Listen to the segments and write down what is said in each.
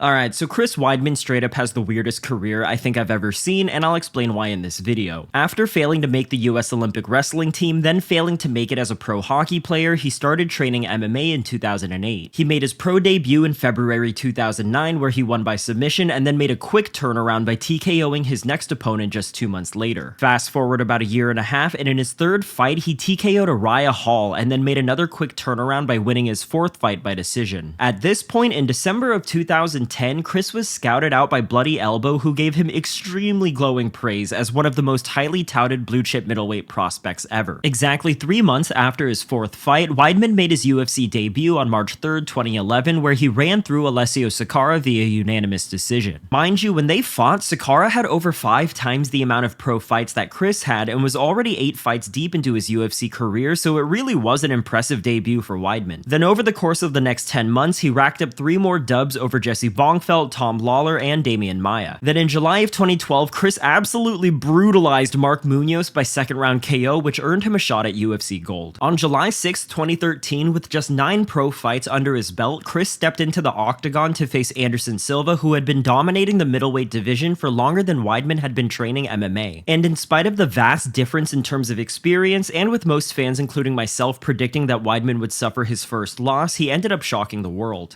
Alright, so Chris Weidman straight up has the weirdest career I think I've ever seen, and I'll explain why in this video. After failing to make the US Olympic wrestling team, then failing to make it as a pro hockey player, he started training MMA in 2008. He made his pro debut in February 2009 where he won by submission and then made a quick turnaround by TKOing his next opponent just 2 months later. Fast forward about a year and a half, and in his third fight he TKO'd Uriah Hall and then made another quick turnaround by winning his fourth fight by decision. At this point, in December of 2010, Chris was scouted out by Bloody Elbow, who gave him extremely glowing praise as one of the most highly touted blue chip middleweight prospects ever. Exactly 3 months after his fourth fight, Weidman made his UFC debut on March 3rd, 2011, where he ran through Alessio Sakara via unanimous decision. Mind you, when they fought, Sakara had over 5 times the amount of pro fights that Chris had and was already 8 fights deep into his UFC career, so it really was an impressive debut for Weidman. Then over the course of the next 10 months, he racked up 3 more dubs over Jesse Bongfeld, Tom Lawler, and Damian Maia. Then in July of 2012, Chris absolutely brutalized Mark Munoz by second round KO, which earned him a shot at UFC Gold. On July 6, 2013, with just 9 pro fights under his belt, Chris stepped into the octagon to face Anderson Silva, who had been dominating the middleweight division for longer than Weidman had been training MMA. And in spite of the vast difference in terms of experience, and with most fans including myself predicting that Weidman would suffer his first loss, he ended up shocking the world.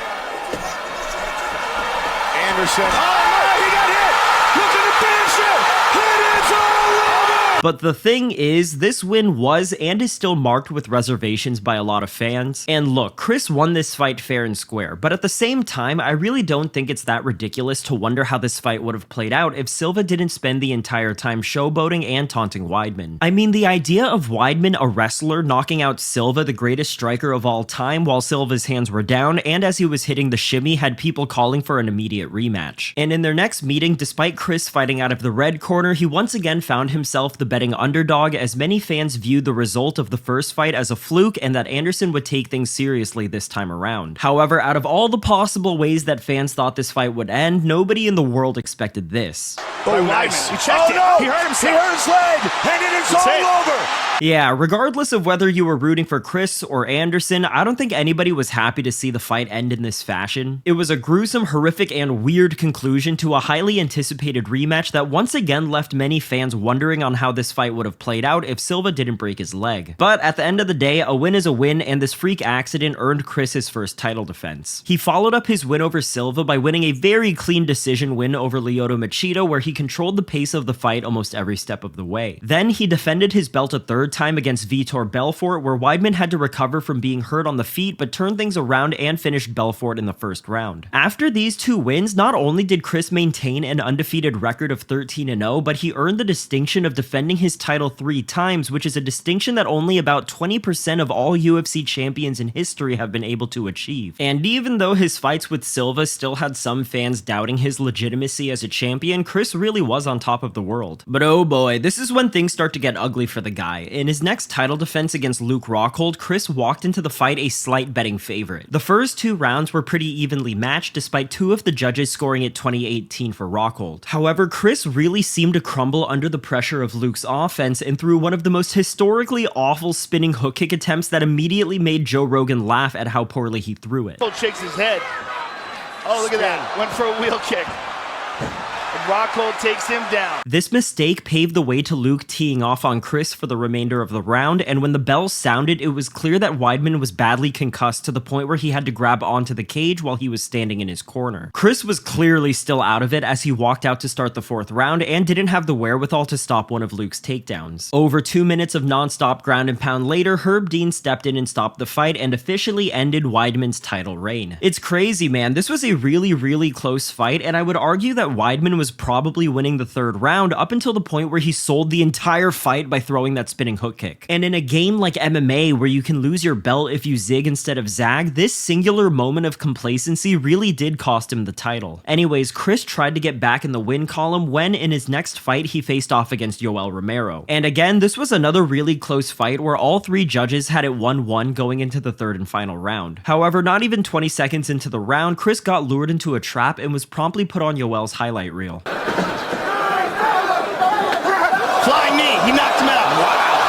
Anderson. Oh, no, he got hit! Look at the finish him! It is all over! But the thing is, this win was and is still marked with reservations by a lot of fans. And look, Chris won this fight fair and square, but at the same time, I really don't think it's that ridiculous to wonder how this fight would have played out if Silva didn't spend the entire time showboating and taunting Weidman. I mean, the idea of Weidman, a wrestler, knocking out Silva, the greatest striker of all time, while Silva's hands were down, and as he was hitting the shimmy, had people calling for an immediate rematch. And in their next meeting, despite Chris fighting out of the red corner, he once again found himself the betting underdog, as many fans viewed the result of the first fight as a fluke and that Anderson would take things seriously this time around. However, out of all the possible ways that fans thought this fight would end, nobody in the world expected this. Oh, nice. He checked it. No. He hurt himself. He hurt his leg, and it is all over. Yeah, regardless of whether you were rooting for Chris or Anderson, I don't think anybody was happy to see the fight end in this fashion. It was a gruesome, horrific, and weird conclusion to a highly anticipated rematch that once again left many fans wondering on how this fight would have played out if Silva didn't break his leg. But at the end of the day, a win is a win, and this freak accident earned Chris his first title defense. He followed up his win over Silva by winning a very clean decision win over Lyoto Machida, where he controlled the pace of the fight almost every step of the way. Then he defended his belt a third time against Vitor Belfort, where Weidman had to recover from being hurt on the feet but turned things around and finished Belfort in the first round. After these 2 wins, not only did Chris maintain an undefeated record of 13-0, but he earned the distinction of defending his title 3 times, which is a distinction that only about 20% of all UFC champions in history have been able to achieve. And even though his fights with Silva still had some fans doubting his legitimacy as a champion, Chris really was on top of the world. But oh boy, this is when things start to get ugly for the guy. In his next title defense against Luke Rockhold, Chris walked into the fight a slight betting favorite. The first 2 rounds were pretty evenly matched, despite 2 of the judges scoring it 20-18 for Rockhold. However, Chris really seemed to crumble under the pressure of Luke's offense and threw one of the most historically awful spinning hook kick attempts that immediately made Joe Rogan laugh at how poorly he threw it. Shakes his head. Oh, look at that. Went for a wheel kick. Rockhold takes him down. This mistake paved the way to Luke teeing off on Chris for the remainder of the round, and when the bell sounded, it was clear that Weidman was badly concussed to the point where he had to grab onto the cage while he was standing in his corner. Chris was clearly still out of it as he walked out to start the 4th round and didn't have the wherewithal to stop one of Luke's takedowns. Over 2 minutes of non-stop ground and pound later, Herb Dean stepped in and stopped the fight and officially ended Weidman's title reign. It's crazy, man. This was a really close fight, and I would argue that Weidman was probably winning the 3rd round up until the point where he sold the entire fight by throwing that spinning hook kick. And in a game like MMA where you can lose your belt if you zig instead of zag, this singular moment of complacency really did cost him the title. Anyways, Chris tried to get back in the win column when in his next fight he faced off against Yoel Romero. And again, this was another really close fight where all 3 judges had it 1-1 going into the 3rd and final round. However, not even 20 seconds into the round, Chris got lured into a trap and was promptly put on Yoel's highlight reel. Flying knee. He knocked him out. Wow.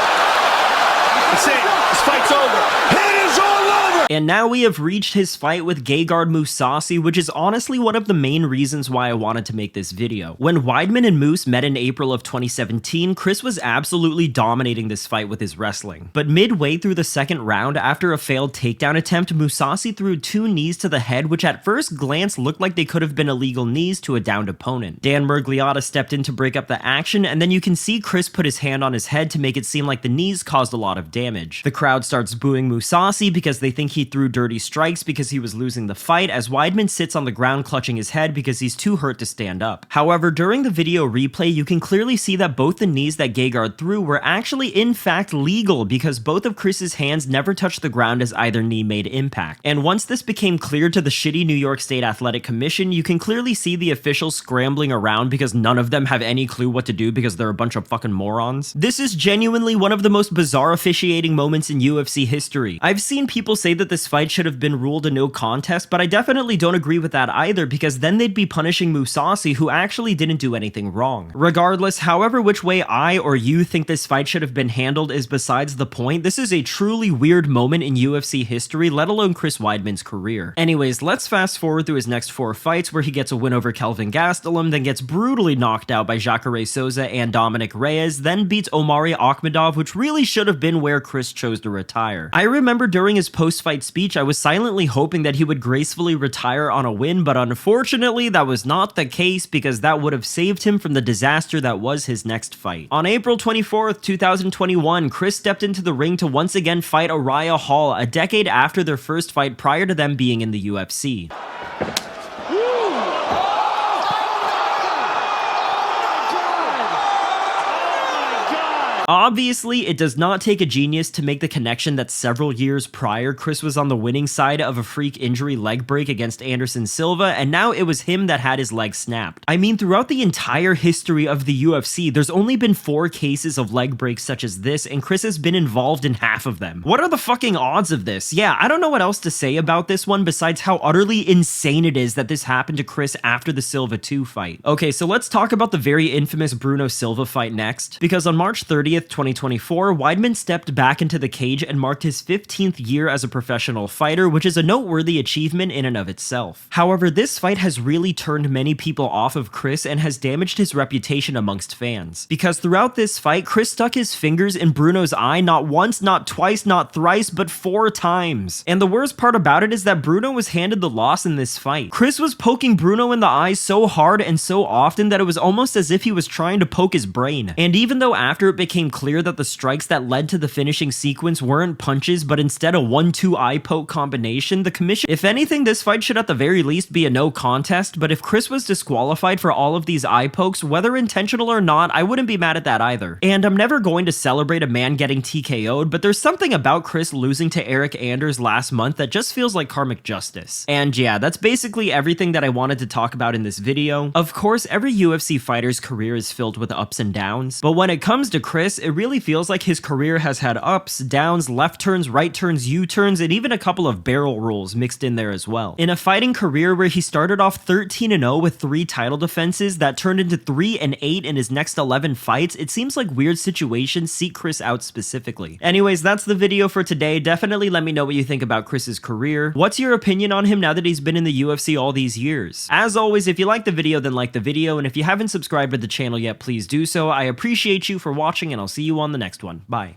That's it. This fight's over. It is all over. And now we have reached his fight with Gegard Mousasi, which is honestly one of the main reasons why I wanted to make this video. When Weidman and Moose met in April of 2017, Chris was absolutely dominating this fight with his wrestling. But midway through the second round, after a failed takedown attempt, Mousasi threw 2 knees to the head, which at first glance looked like they could have been illegal knees to a downed opponent. Dan Miragliotta stepped in to break up the action, and then you can see Chris put his hand on his head to make it seem like the knees caused a lot of damage. The crowd starts booing Mousasi because they think he threw dirty strikes because he was losing the fight, as Weidman sits on the ground clutching his head because he's too hurt to stand up. However, during the video replay, you can clearly see that both the knees that Gegard threw were actually in fact legal because both of Chris's hands never touched the ground as either knee made impact. And once this became clear to the shitty New York State Athletic Commission, you can clearly see the officials scrambling around because none of them have any clue what to do because they're a bunch of fucking morons. This is genuinely one of the most bizarre officiating moments in UFC history. I've seen people say that this fight should have been ruled a no contest, but I definitely don't agree with that either because then they'd be punishing Mousasi, who actually didn't do anything wrong. Regardless, however which way I or you think this fight should have been handled is besides the point. This is a truly weird moment in UFC history, let alone Chris Weidman's career. Anyways, let's fast forward through his next 4 fights where he gets a win over Kelvin Gastelum, then gets brutally knocked out by Jacare Souza and Dominic Reyes, then beats Omari Akhmedov, which really should have been where Chris chose to retire. I remember during his post-fight speech, I was silently hoping that he would gracefully retire on a win, but unfortunately that was not the case because that would have saved him from the disaster that was his next fight. On April 24th, 2021, Chris stepped into the ring to once again fight Uriah Hall, a decade after their first fight prior to them being in the UFC. Obviously, it does not take a genius to make the connection that several years prior, Chris was on the winning side of a freak injury leg break against Anderson Silva, and now it was him that had his leg snapped. I mean, throughout the entire history of the UFC, there's only been 4 cases of leg breaks such as this, and Chris has been involved in half of them. What are the fucking odds of this? Yeah, I don't know what else to say about this one besides how utterly insane it is that this happened to Chris after the Silva 2 fight. Okay, so let's talk about the very infamous Bruno Silva fight next, because on March 30th, 2024, Weidman stepped back into the cage and marked his 15th year as a professional fighter, which is a noteworthy achievement in and of itself. However, this fight has really turned many people off of Chris and has damaged his reputation amongst fans. Because throughout this fight, Chris stuck his fingers in Bruno's eye not once, not twice, not thrice, but 4 times. And the worst part about it is that Bruno was handed the loss in this fight. Chris was poking Bruno in the eye so hard and so often that it was almost as if he was trying to poke his brain. And even though after it became clear that the strikes that led to the finishing sequence weren't punches but instead a 1-2 eye poke combination, the commission, if anything, this fight should at the very least be a no contest, but if Chris was disqualified for all of these eye pokes, whether intentional or not, I wouldn't be mad at that either. And I'm never going to celebrate a man getting TKO'd, but there's something about Chris losing to Eric Anders last month that just feels like karmic justice. And yeah, that's basically everything that I wanted to talk about in this video. Of course, every UFC fighter's career is filled with ups and downs, but when it comes to Chris, it really feels like his career has had ups, downs, left turns, right turns, U-turns, and even a couple of barrel rolls mixed in there as well. In a fighting career where he started off 13-0 with 3 title defenses that turned into 3-8 in his next 11 fights, it seems like weird situations seek Chris out specifically. Anyways, that's the video for today. Definitely let me know what you think about Chris's career. What's your opinion on him now that he's been in the UFC all these years? As always, if you like the video, then like the video, and if you haven't subscribed to the channel yet, please do so. I appreciate you for watching, and I'll see you on the next one. Bye.